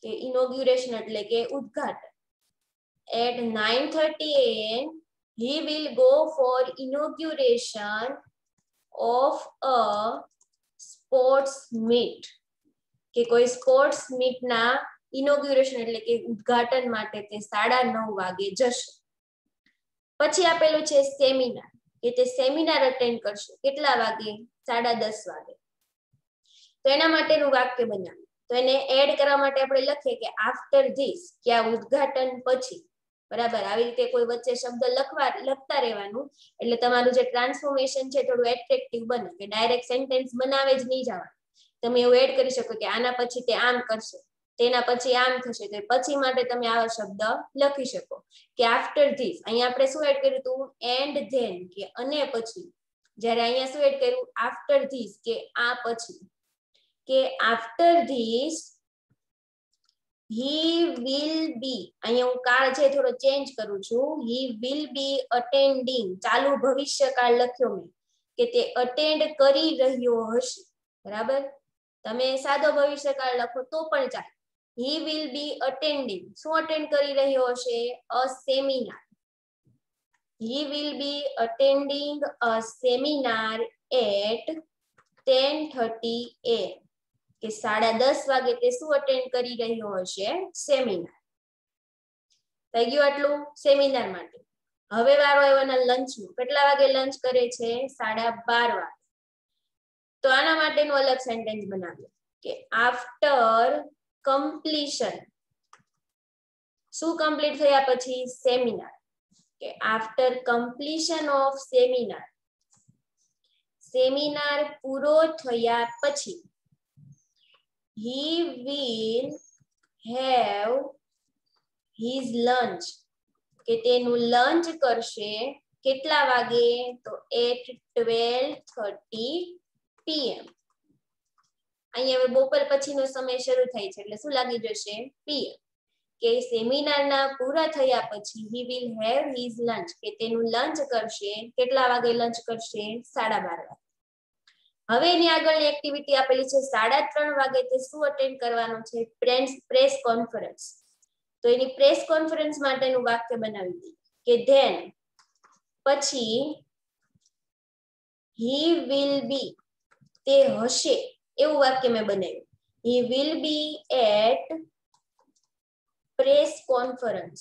Speaker 1: કે ઇનોગ્યુરેશન એટલે કે ઉદ્ઘાટન. at 9:30 AM he will go for inauguration of a sports meet. કે કોઈ સ્પોર્ટ્સ મીટ ના ઇનોગ્યુરેશન એટલે કે ઉદ્ઘાટન માટે તે 9:30 વાગે જશે. પછી આપેલું છે સેમિનાર, કે તે સેમિનાર અટેન્ડ કરશે. કેટલા વાગે? 10:30 વાગે. તો એના માટેનું વાક્ય બનાવ્યું. તો એને એડ કરવા માટે આપણે લખીએ કે આફ્ટર ધીસ, કે આ ઉદ્ઘાટન પછી. બરાબર, આવી રીતે કોઈ વચ્ચે શબ્દ લખતા રહેવાનું એટલે તમારું જે ટ્રાન્સફોર્મેશન છે થોડું એટ્રેક્ટિવ બને, કે ડાયરેક્ટ સેન્ટેન્સ બનાવે જ નહીં જવાનું. તમે એવું એડ કરી શકો કે આના પછી તે આમ કરશે, તેના પછી આમ થશે, તો પછી માટે તમે આવા શબ્દ લખી શકો કે આફ્ટર ધીસ. અહીંયા આપણે શું એડ કર્યું હતું? એન્ડ ધેન, કે અને પછી. જ્યારે અહીંયા શું એડ કર્યું? આફ્ટર ધીસ, કે આ પછી. કે after this he will be, અહીંયા હું કાળ છે થોડો ચેન્જ કરું છું, he will be attending, ચાલુ ભવિષ્યકાળ લખ્યો મેં કે તે અટેન્ડ કરી રહ્યો હશે. બરાબર, તમે સાદો ભવિષ્યકાળ લખો તો પણ ચાલે. he will be attending, શું અટેન્ડ કરી રહ્યો હશે? a seminar. he will be attending a seminar at 10:30 AM. કે 10:30 વાગે તે શું અટેન્ડ કરી રહ્યો હશે? સેમિનાર. થઈ ગયું આટલું સેમિનાર માટે. હવે વારો આવ્યો લંચનો. કેટલા વાગે લંચ કરે છે? 12:30 વાગે. તો આના માટેનું અલગ સેન્ટેન્સ બનાવ્યું કે આફ્ટર કમ્પ્લીશન, શું કમ્પ્લીટ થયા પછી? સેમિનાર. કે after completion of seminar, seminar પૂરો થયા પછી he will have his lunch, કે તેનું લંચ કરશે. કેટલા વાગે? તો at 12:30 PM. અહીંયા હવે બપોર પછીનો સમય શરૂ થાય છે એટલે શું લાગી જશે? PM. કે સેમિનારના પૂરા થયા પછી he will have his lunch, કે તેનું લંચ કરશે. કેટલા વાગે લંચ કરશે? 12:30 વાગે. હવે એની આગળની એક્ટિવિટી આપેલી છે 3:30 વાગે તે શું અટેન્ડ કરવાનો છે? Press conference. તો એની પ્રેસ કોન્ફરન્સ માટેનું વાક્ય બનાવી દઈએ કે ધેન પછી હી વિલ બી, તે હશે એવું વાક્ય મેં બનાવ્યું. He will be at press conference,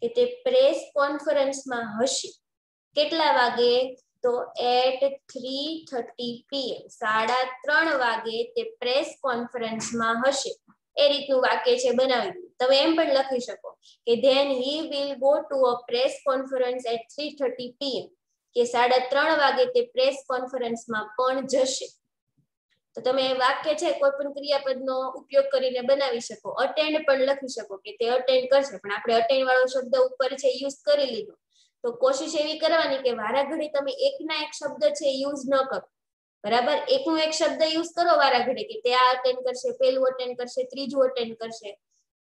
Speaker 1: કે તે પ્રેસ કોન્ફરન્સમાં હશે. કેટલા વાગે? તો એટ 3:30 PM, 3:30 વાગે તે પ્રેસ કોન્ફરન્સમાં હશે. એ રીતનું વાક્ય છે બનાવી દો. તમે એમ પણ લખી શકો કે then he will go to a press conference at 3:30 PM, કે 3:30 વાગે તે પ્રેસ કોન્ફરન્સમાં પણ જશે. તો તમે વાક્ય છે કોઈ પણ ક્રિયાપદનો ઉપયોગ કરીને બનાવી શકો. અટેન્ડ પણ લખી શકો કે તે અટેન્ડ કરશે, પણ આપણે અટેન્ડ વાળો શબ્દ ઉપર છે યુઝ કરી લીધો. તો કોશિશ એવી કરવાની કે વારાઘડી તમે એકના એક શબ્દ છે યુઝ ન કરો. બરાબર, એકનો એક શબ્દ યુઝ કરો વારાઘડી, કે તે આ અટેન્ડ કરશે, પેલું અટેન્ડ કરશે, ત્રીજું અટેન્ડ કરશે.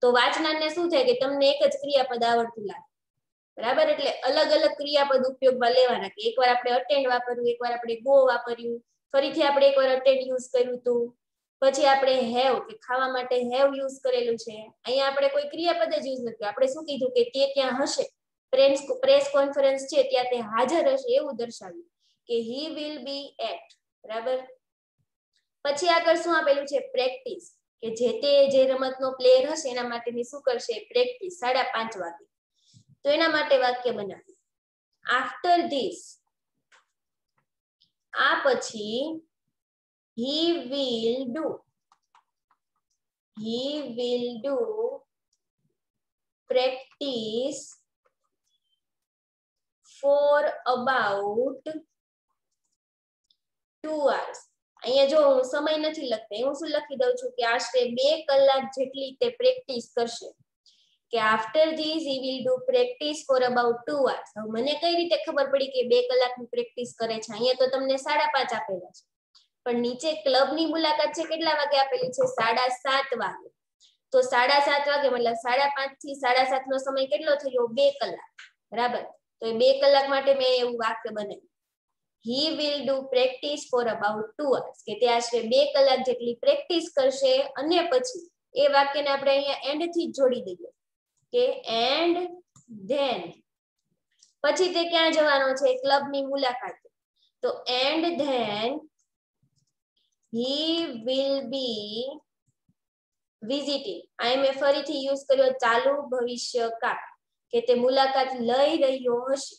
Speaker 1: તો વાંચનારને શું થાય કે તમને એક જ ક્રિયાપદ આવડતું લાગે. બરાબર, એટલે અલગ અલગ ક્રિયાપદ ઉપયોગમાં લેવાના, કે એકવાર આપણે અટેન્ડ વાપર્યું, એકવાર આપણે ગો વાપર્યું, ફરીથી આપણે એકવાર અટેન્ડ યુઝ કર્યું હતું, પછી આપણે હેવ, કે ખાવા માટે હેવ યુઝ કરેલું છે. અહીંયા આપણે કોઈ ક્રિયાપદ જ યુઝ નથી. આપણે શું કીધું કે તે ત્યાં હશે, પ્રેસ કોન્ફરન્સ છે ત્યાં તે હાજર હશે એવું દર્શાવ્યું કે હી વિલ બી એટ. બરાબર, પછી આગળ શું આપેલું છે? પ્રેક્ટિસ, કે જે રમતનો પ્લેયર હશે એના માટેની શું કરશે? પ્રેક્ટિસ 5:30 વાગે. તો એના માટે વાક્ય બનાવ્યું આફ્ટર ધીસ, આ પછી he will do practice for about 2 hours. અહીંયા જો હું સમય નથી લખતી, હું શું લખી દઉં છું કે આશરે 2 કલાક જેટલી તે પ્રેક્ટિસ કરશે. કે after this he will do practice for about 2 hours. હવે મને કઈ રીતે ખબર પડી કે 2 કલાકની પ્રેક્ટિસ કરે છે? અહીંયા તો તમને 5:30 આપેલા છે, પણ નીચે ક્લબની મુલાકાત છે કેટલા વાગે આપેલી છે? 7:30 વાગે. તો 7:30 વાગે મતલબ 5:30 થી 7:30 નો સમય કેટલો થયો? 2 કલાક. બરાબર, તો એ 2 કલાક માટે મેં એવું વાક્ય બનાવ્યું he will do practice for about 2 hours, કે તે આશરે 2 કલાક જેટલી પ્રેક્ટિસ કરશે. અને પછી એ વાક્યને આપણે અહીંયા એન્ડ થી જ જોડી દઈએ કે એન્ડ ધેન, પછી તે ક્યાં જવાનો છે? ક્લબની મુલાકાત. તો and then he will be visiting. આ મેં ફરીથી યુઝ કર્યો ચાલુ ભવિષ્યકાળ, કે તે મુલાકાત લઈ રહ્યો હશે.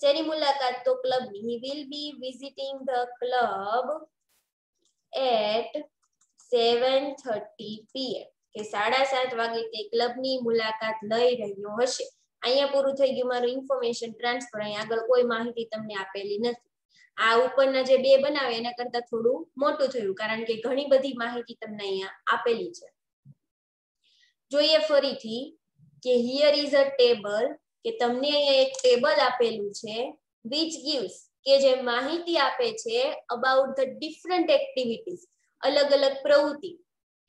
Speaker 1: શેની મુલાકાત? તો ક્લબની. he will be visiting the club at 7:30 PM, કે 7:30 વાગે તે ક્લબની મુલાકાત લઈ રહ્યો હશે. અહીંયા પૂરું થઈ ગયું મારું ઇન્ફોર્મેશન ટ્રાન્સફર. અહીંયા આગળ કોઈ માહિતી તમને આપેલી નથી. આ ઉપરના જે 2 બનાવે એના કરતા થોડું મોટું થયું, કારણ કે ઘણી બધી માહિતી તમને અહીંયા આપેલી છે. જોઈએ ફરીથી કે here is a table, કે તમને અહીંયા એક ટેબલ આપેલું છે which gives, કે જે માહિતી આપે છે about the different activities, અલગ અલગ પ્રવૃત્તિ.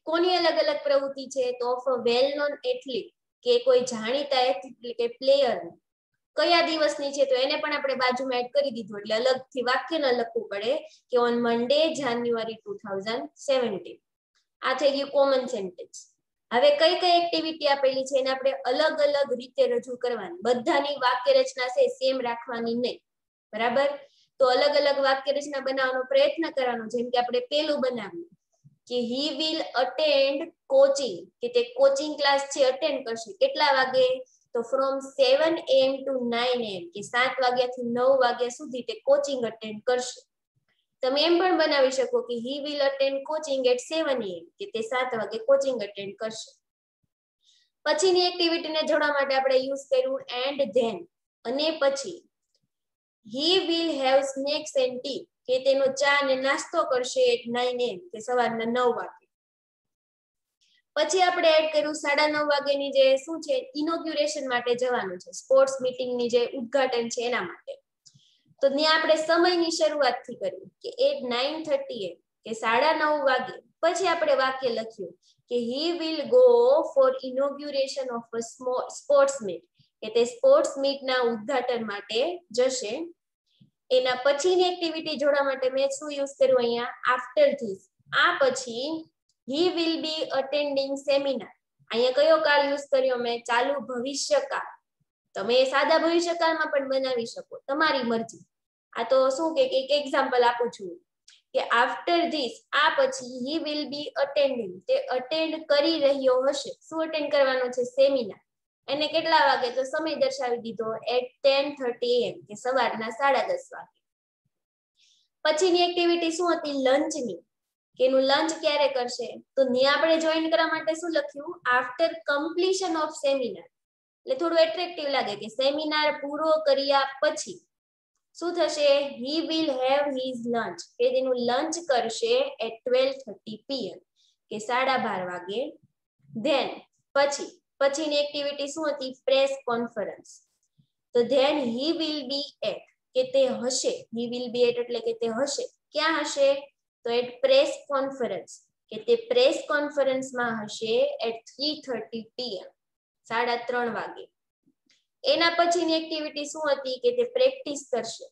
Speaker 1: કોની અલગ અલગ પ્રવૃત્તિ છે? તો of a well known athlete, કે કોઈ જાણીતા એથ્લીટ કે પ્લેયર. કયા દિવસની છે? તો એને પણ આપણે બાજુમાં એડ કરી દીધું, એટલે અલગથી વાક્ય ન લખવું પડે કે ઓન મંડે જાન્યુઆરી 2017. આ થઈ ગયું કોમન સેન્ટેન્સ. હવે કઈ કઈ એક્ટિવિટી આપેલી છે એને આપણે અલગ અલગ રીતે રજૂ કરવાની. બધાની વાક્ય રચના છે સેમ રાખવાની નહીં. બરાબર, તો અલગ અલગ વાક્ય રચના બનાવવાનો પ્રયત્ન કરવાનો. જેમ કે આપણે પેલું બનાવ્યું કે he will attend coaching, કે તે કોચિંગ ક્લાસ છે અટેન્ડ કરશે. કેટલા વાગે? તો from 7 AM to 9 AM, કે 7 વાગ્યાથી 9 વાગ્યા સુધી તે કોચિંગ અટેન્ડ કરશે. તમે એમ પણ બનાવી શકો કે he will attend coaching at 7 AM, કે તે 7 વાગે કોચિંગ અટેન્ડ કરશે. પછીની એક્ટિવિટીને જોડવા માટે આપણે યુઝ કર્યું એન્ડ ધેન, અને પછી he will have snacks and tea, કે તેનો ચા અને નાસ્તો કરશે at 9 AM, કે સવારના 9 વાગે. પછી આપણે એડ કર્યું 9:30 વાગ્યાની જે શું છે ઇનોગ્યુરેશન માટે જવાનું છે, સ્પોર્ટ્સ મીટિંગની જે ઉદ્ઘાટન છે એના માટે. તો ત્યાં આપણે સમયની શરૂઆતથી કરી કે એટ 9:30 AM, કે 9:30 વાગે. પછી આપણે વાક્ય લખ્યું કે he will go for inauguration of a sports meet, કે તે સ્પોર્ટ્સ મીટના ઉદ્ઘાટન માટે જશે. એના પછીની એક્ટિવિટી જોડવા માટે મેં શું યુઝ કર્યું અહીંયા આફ્ટર ધીસ. આ પછી હી વિલ બી અટેન્ડિંગ સેમિનાર. અહીંયા કયો કાળ યુઝ કર્યો મેં? ચાલુ ભવિષ્યકાળ. તમે સાદા ભવિષ્યકાળમાં પણ બનાવી શકો, તમારી મરજી. આ તો શું કે એક એક્ઝામ્પલ આપું છું કે આફ્ટર ધીસ આ પછી હી વિલ બી અટેન્ડિંગ, તે અટેન્ડ કરી રહ્યો હશે. શું અટેન્ડ કરવાનો છે? સેમિનાર. એને કેટલા વાગે? તો સમય દર્શાવી દીધો at 10:30 AM કે સવારના 10:30 વાગે. પછીની એક્ટિવિટી શું હતી? લંચની. કે એનું લંચ ક્યારે કરશે? તો ત્યાં આપણે જોઈન કરવા માટે શું લખ્યું? After completion of seminar. એટલે થોડું એટ્રેક્ટિવ લાગે કે સેમિનાર પૂરો કર્યા પછી શું થશે? He will have his lunch, કે તેનું લંચ કરશે at 12:30 PM કે 12:30 વાગે. ધેન પછીની એક્ટિવિટી શું હતી? Press conference. તો then he will be at, કે તે હશે. હી વિલ બી એટ એટલે કે તે હશે. ક્યાં હશે? તો એટ પ્રેસ કોન્ફરન્સ, કે તે પ્રેસ કોન્ફરન્સમાં હશે at 3:30 PM 3:30 વાગે. એના પછીની એક્ટિવિટી શું હતી? કે તે પ્રેક્ટિસ કરશે.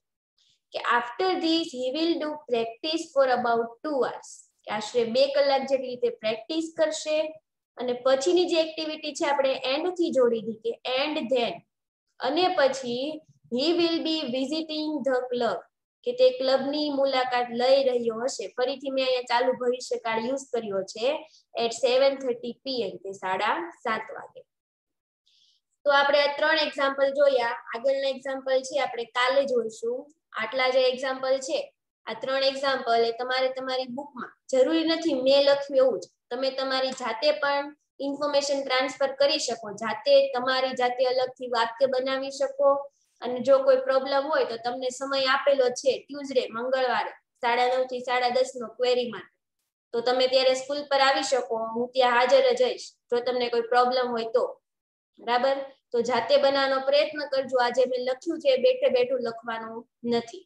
Speaker 1: કે after this he will do practice for about 2 hours. આશરે 2 કલાક જેટલી તે પ્રેક્ટિસ કરશે. અને પછીની જે એક્ટિવિટી છે આપણે એન્ડ થી જોડી દીધી કે એન્ડ ધેન, અને પછી હી will B visiting the club, કે તે ક્લબની મુલાકાત લઈ રહ્યો હશે. ફરીથી મેં અહીંયા ચાલુ ભવિષ્યકાળ યુઝ કર્યો છે at 7:30 PM કે 7:30 વાગે. તો આપણે આ 3 એક્ઝામ્પલ જોયા. આગળના એક્ઝામ્પલ છે આપણે કાલે જોઈશું. આટલા જે એક્ઝામ્પલ છે આ 3 એક્ઝામ્પલ એ તમારે તમારી બુકમાં, જરૂરી નથી મેં લખ્યું એવું જ, તમે તમારી જાતે પણ ઇન્ફોર્મેશન ટ્રાન્સફર કરી શકો. જાતે તમારી જાતે અલગથી વાક્ય બનાવી શકો. અને જો કોઈ પ્રોબ્લેમ હોય તો તમને સમય આપેલો છે ટ્યુઝડે, મંગળવારે 9:30 થી 10:30 નો ક્વેરી માટે. તો તમે ત્યારે સ્કૂલ પર આવી શકો, હું ત્યાં હાજર જ હઈશ જો તમને કોઈ પ્રોબ્લેમ હોય તો. બરાબર? તો જાતે બનાવવાનો પ્રયત્ન કરજો. આજે મેં લખ્યું છે બેઠે બેઠું લખવાનું નથી.